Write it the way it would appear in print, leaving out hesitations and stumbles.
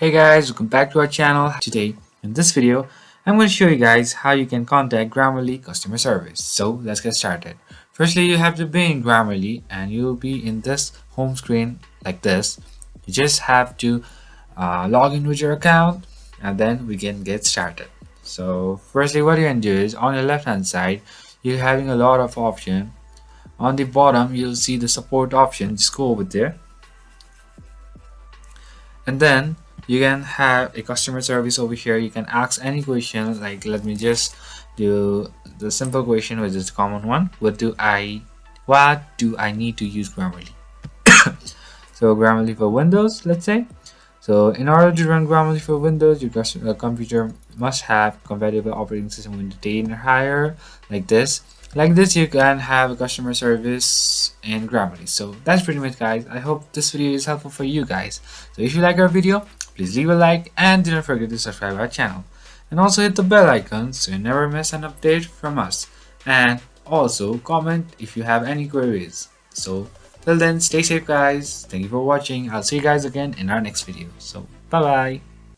Hey guys, welcome back to our channel. Today in this video I'm going to show you guys how you can contact Grammarly customer service. So let's get started. Firstly, you have to be in Grammarly and you'll be in this home screen like this. You just have to log in with your account and then we can get started. So firstly, what you can do is on the left hand side you're having a lot of options. On the bottom you'll see the support option. Just go over there and then you can have a customer service over here. You can ask any question, like let me just do the simple question, which is a common one. What do I need to use Grammarly? So Grammarly for Windows, let's say. So in order to run Grammarly for Windows, your computer must have compatible operating system Windows 10 or higher, like this. Like this, you can have a customer service in Grammarly. So that's pretty much, guys. I hope this video is helpful for you guys. So if you like our video, please leave a like and do not forget to subscribe our channel. And also hit the bell icon so you never miss an update from us. And also comment if you have any queries. So till then, stay safe guys. Thank you for watching. I'll see you guys again in our next video. So bye bye.